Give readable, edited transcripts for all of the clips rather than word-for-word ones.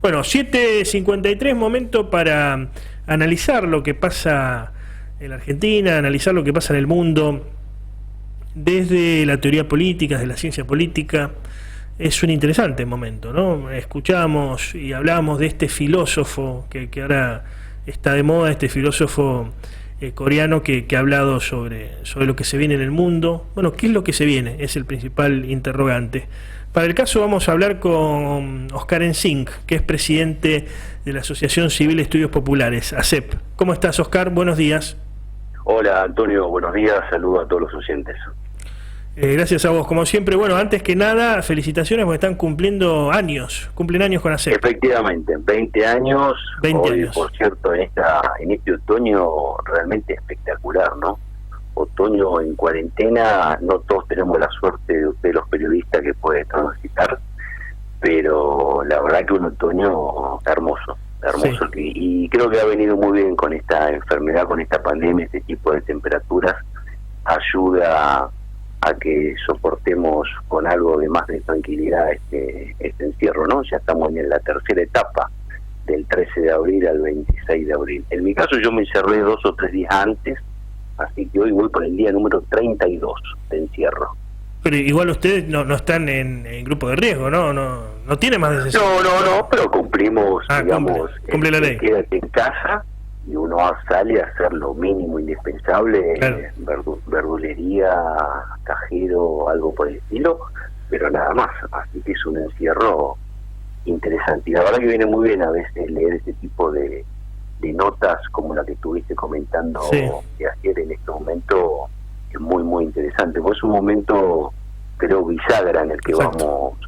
Bueno, 7:53, momento para analizar lo que pasa en la Argentina, analizar lo que pasa en el mundo desde la teoría política, desde la ciencia política. Es un interesante momento, ¿no? Escuchamos y hablamos de este filósofo que ahora está de moda, este filósofo coreano que ha hablado sobre lo que se viene en el mundo. Bueno, ¿qué es lo que se viene? Es el principal interrogante. Para el caso vamos a hablar con Oscar Ensink, que es presidente de la Asociación Civil de Estudios Populares, ACEP. ¿Cómo estás, Oscar? Buenos días. Hola, Antonio, buenos días, saludos a todos los oyentes. Gracias a vos, como siempre. Bueno, antes que nada, felicitaciones porque están cumplen años con ACEP. Efectivamente, 20 años. 20 hoy, años. Por cierto, en este otoño realmente espectacular, ¿no? Otoño en cuarentena, no todos tenemos la suerte de ustedes los periodistas que pueden transitar, pero la verdad que un otoño hermoso, Sí. y creo que ha venido muy bien con esta enfermedad, con esta pandemia, este tipo de temperaturas, ayuda a que soportemos con algo de más de tranquilidad este encierro, ¿no? Ya estamos en la tercera etapa, del 13 de abril al 26 de abril. En mi caso yo me encerré 2 o 3 días antes, así que hoy voy por el día número 32 de encierro. Pero igual ustedes no están en grupo de riesgo, ¿no? No tiene más de 60. No, pero cumplimos, digamos, cumple la ley. Quédate en casa y uno sale a hacer lo mínimo indispensable, Claro. Verdulería, cajero, algo por el estilo, pero nada más. Así que es un encierro interesante. Y la verdad que viene muy bien a veces leer este tipo de notas como la que estuviste comentando Sí. de ayer en este momento, es muy, muy interesante. Pues es un momento, creo, bisagra en el que Exacto. vamos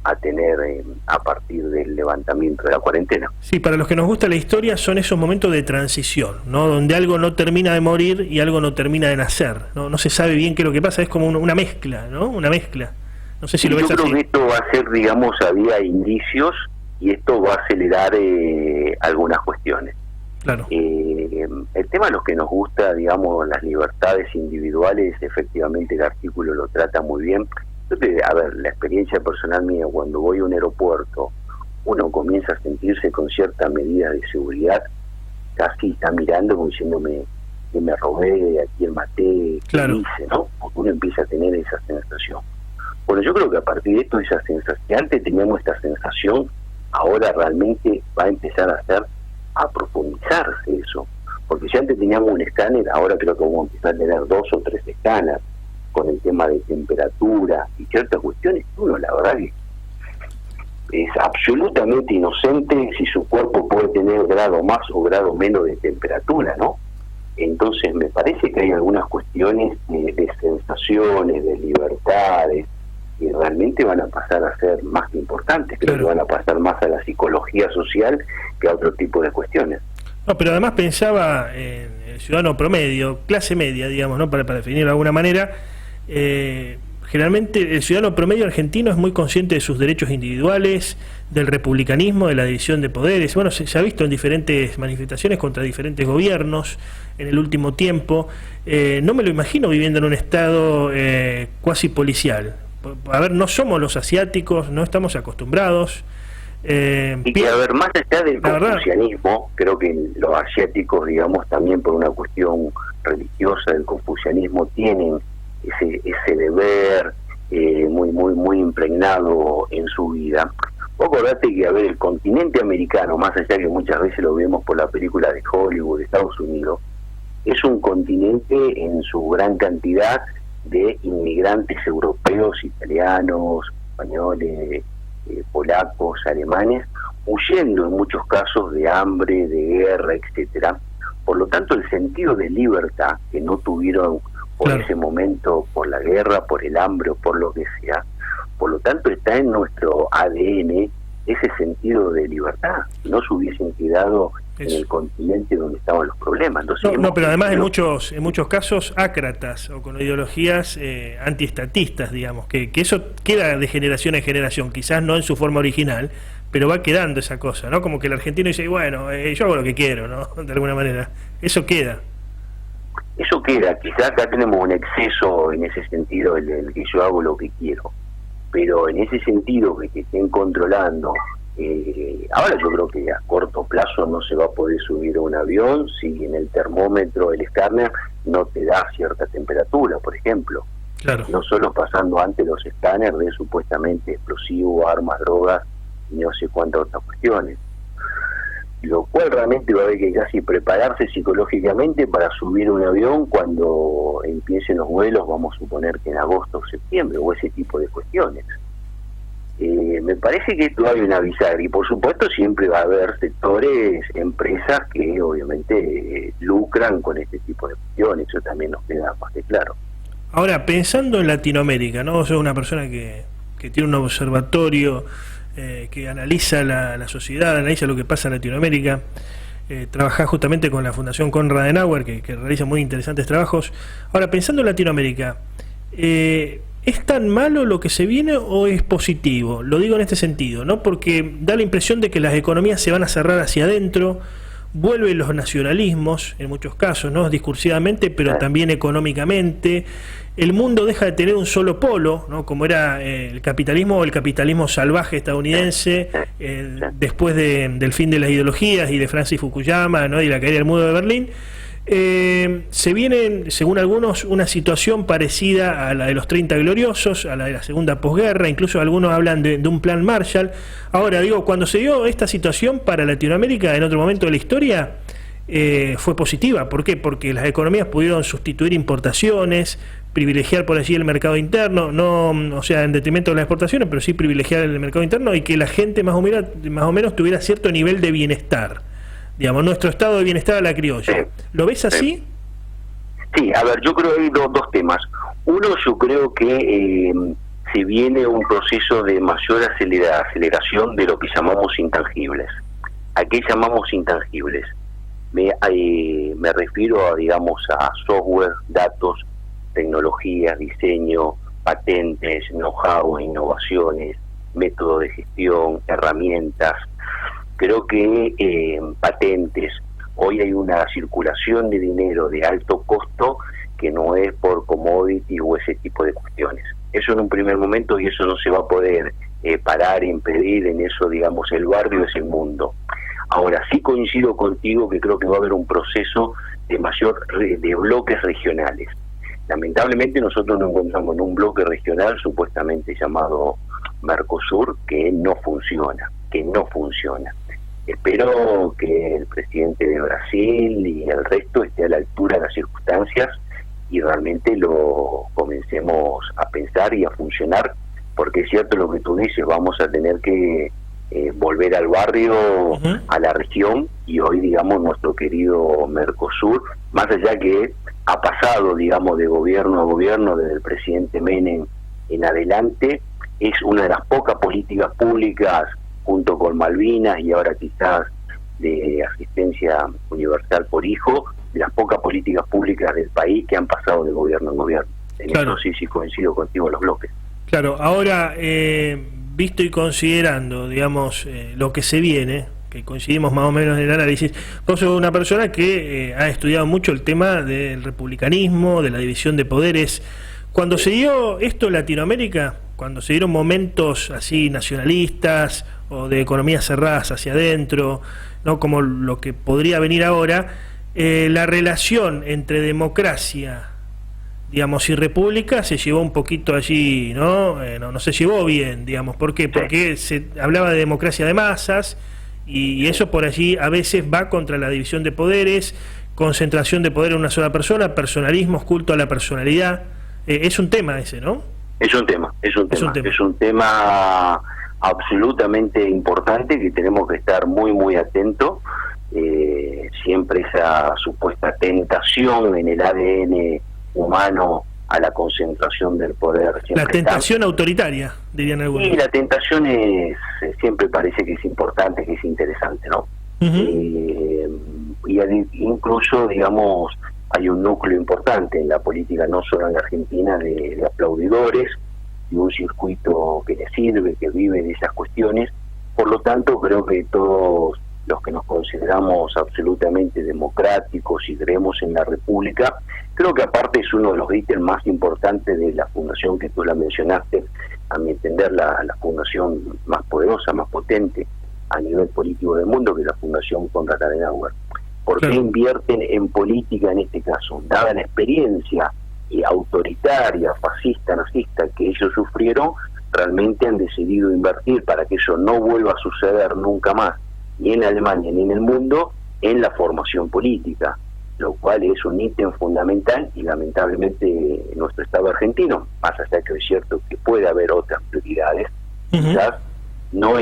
a tener a partir del levantamiento de la cuarentena. Sí, para los que nos gusta la historia son esos momentos de transición, ¿no? Donde algo no termina de morir y algo no termina de nacer, ¿no? No se sabe bien qué es lo que pasa, es como una mezcla, ¿no? Una mezcla. No sé si lo ves Yo creo así. que esto va a ser, digamos, había indicios y esto va a acelerar algunas cuestiones. Claro. El tema de los que nos gusta, digamos, las libertades individuales, efectivamente el artículo lo trata muy bien. A ver, la experiencia personal mía, cuando voy a un aeropuerto, uno comienza a sentirse con cierta medida de seguridad, casi está mirando como diciéndome que me robé, a quién maté, qué Claro. hice, ¿no? Porque uno empieza a tener esa sensación. Bueno, yo creo que a partir de esto, esa sensación, que antes teníamos esta sensación, ahora realmente va a empezar a profundizarse eso. Porque si antes teníamos un escáner, ahora creo que vamos a empezar a tener 2 o 3 escáneres con el tema de temperatura y ciertas cuestiones. Uno, la verdad que es absolutamente inocente si su cuerpo puede tener grado más o grado menos de temperatura, ¿no? Entonces me parece que hay algunas cuestiones de sensaciones, de libertades, que realmente van a pasar a ser más que importantes, creo Claro. que van a pasar más a la psicología social que a otro tipo de cuestiones. No, pero además pensaba en el ciudadano promedio, clase media, digamos, ¿no? Para definirlo de alguna manera. Generalmente el ciudadano promedio argentino es muy consciente de sus derechos individuales, del republicanismo, de la división de poderes. Bueno, se ha visto en diferentes manifestaciones contra diferentes gobiernos en el último tiempo. No me lo imagino viviendo en un estado cuasi policial. A ver, no somos los asiáticos, no estamos acostumbrados. Y que, a ver, más allá del confucianismo, creo que los asiáticos, digamos, también por una cuestión religiosa del confucianismo, tienen ese deber muy impregnado en su vida. Vos acordate que, a ver, el continente americano, más allá que muchas veces lo vemos por la película de Hollywood, de Estados Unidos, es un continente en su gran cantidad de inmigrantes europeos, italianos, españoles, polacos, alemanes, huyendo en muchos casos de hambre, de guerra, etcétera. Por lo tanto, el sentido de libertad que no tuvieron por Claro. ese momento, por la guerra, por el hambre o por lo que sea, por lo tanto está en nuestro ADN ese sentido de libertad. No se hubiesen quedado en el continente donde estaban los problemas. Entonces, No, pero además en muchos casos ácratas o con ideologías antiestatistas, digamos, que eso queda de generación en generación, quizás no en su forma original, pero va quedando esa cosa, ¿no? Como que el argentino dice, bueno, yo hago lo que quiero, ¿no? De alguna manera. Eso queda. Quizás acá tenemos un exceso en ese sentido, el que yo hago lo que quiero, pero en ese sentido que te estén controlando Ahora yo creo que a corto plazo no se va a poder subir a un avión si en el termómetro, el escáner, no te da cierta temperatura, por ejemplo. Claro. No solo pasando ante los escáneres de supuestamente explosivos, armas, drogas y no sé cuántas otras cuestiones. Lo cual realmente va a haber que casi prepararse psicológicamente para subir un avión cuando empiecen los vuelos, vamos a suponer que en agosto o septiembre, o ese tipo de cuestiones. Me parece que esto hay una bisagra, y por supuesto siempre va a haber sectores, empresas que obviamente lucran con este tipo de cuestiones, eso también nos queda más que claro. Ahora, pensando en Latinoamérica, ¿no? Soy una persona que tiene un observatorio que analiza la sociedad, analiza lo que pasa en Latinoamérica. Trabajás justamente con la Fundación Konrad Adenauer, que realiza muy interesantes trabajos. Ahora, pensando en Latinoamérica, ¿es tan malo lo que se viene o es positivo? Lo digo en este sentido, ¿no? Porque da la impresión de que las economías se van a cerrar hacia adentro, vuelven los nacionalismos, en muchos casos, ¿no? Discursivamente, pero también económicamente. El mundo deja de tener un solo polo, ¿no? Como era el capitalismo o el capitalismo salvaje estadounidense, después del fin de las ideologías y de Francis Fukuyama, ¿no? Y la caída del muro de Berlín. Se viene, según algunos, una situación parecida a la de los 30 gloriosos, a la de la segunda posguerra, incluso algunos hablan de un plan Marshall. Ahora, digo, cuando se dio esta situación para Latinoamérica en otro momento de la historia, fue positiva. ¿Por qué? Porque las economías pudieron sustituir importaciones, privilegiar por allí el mercado interno, no, o sea, en detrimento de las exportaciones, pero sí privilegiar el mercado interno y que la gente más o menos tuviera cierto nivel de bienestar. Digamos, nuestro estado de bienestar a la criolla. ¿Lo ves así? Sí, a ver, yo creo que hay dos temas. Uno, yo creo que se viene un proceso de mayor aceleración de lo que llamamos intangibles. ¿A qué llamamos intangibles? Me refiero a, digamos, a software, datos, tecnologías, diseño, patentes, know-how, innovaciones, método de gestión, herramientas. Creo que patentes, hoy hay una circulación de dinero de alto costo que no es por commodity o ese tipo de cuestiones. Eso en un primer momento, y eso no se va a poder parar, impedir, en eso, digamos, el barrio es el mundo. Ahora, sí coincido contigo que creo que va a haber un proceso de bloques regionales. Lamentablemente nosotros nos encontramos en un bloque regional supuestamente llamado Mercosur que no funciona. Espero que el presidente de Brasil y el resto esté a la altura de las circunstancias y realmente lo comencemos a pensar y a funcionar, porque es cierto lo que tú dices, vamos a tener que volver al barrio, a la región, y hoy, digamos, nuestro querido Mercosur, más allá que ha pasado, digamos, de gobierno a gobierno, desde el presidente Menem en adelante, es una de las pocas políticas públicas, junto con Malvinas y ahora quizás de asistencia universal por hijo, de las pocas políticas públicas del país que han pasado de gobierno en gobierno. En eso sí coincido contigo en los bloques. Claro, ahora, visto y considerando, digamos, lo que se viene, que coincidimos más o menos en el análisis, vos sos una persona que ha estudiado mucho el tema del republicanismo, de la división de poderes. Cuando se dio esto en Latinoamérica, cuando se dieron momentos así nacionalistas o de economías cerradas hacia adentro, no como lo que podría venir ahora, la relación entre democracia, digamos, y república se llevó un poquito allí, ¿no? No se llevó bien, digamos. ¿Por qué? Porque se hablaba de democracia de masas y eso por allí a veces va contra la división de poderes, concentración de poder en una sola persona, personalismo, culto a la personalidad. Es un tema ese, ¿no? Es un tema absolutamente importante que tenemos que estar muy, muy atentos. Siempre esa supuesta tentación en el ADN humano a la concentración del poder. La tentación autoritaria, dirían algunos. Y la tentación siempre parece que es importante, que es interesante, ¿no? Y incluso, digamos, hay un núcleo importante en la política, no solo en la Argentina, de aplaudidores, y un circuito que le sirve, que vive de esas cuestiones. Por lo tanto, creo que todos los que nos consideramos absolutamente democráticos y creemos en la República, creo que aparte es uno de los ítems más importantes de la fundación que tú la mencionaste, a mi entender la fundación más poderosa, más potente a nivel político del mundo, que es la Fundación Konrad Adenauer. ¿Por qué invierten en política en este caso? Dada la experiencia autoritaria, fascista, nazista que ellos sufrieron, realmente han decidido invertir para que eso no vuelva a suceder nunca más, ni en Alemania ni en el mundo, en la formación política, lo cual es un ítem fundamental y lamentablemente en nuestro Estado argentino, más allá que es cierto que puede haber otras prioridades, quizás no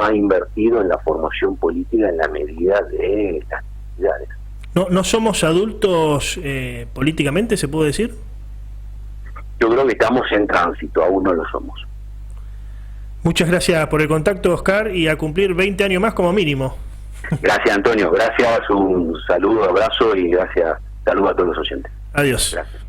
ha invertido en la formación política en la medida de las necesidades. ¿No somos adultos políticamente, se puede decir? Yo creo que estamos en tránsito, aún no lo somos. Muchas gracias por el contacto, Oscar, y a cumplir 20 años más como mínimo. Gracias, Antonio, gracias, un saludo, abrazo y gracias, saludo a todos los oyentes. Adiós. Gracias.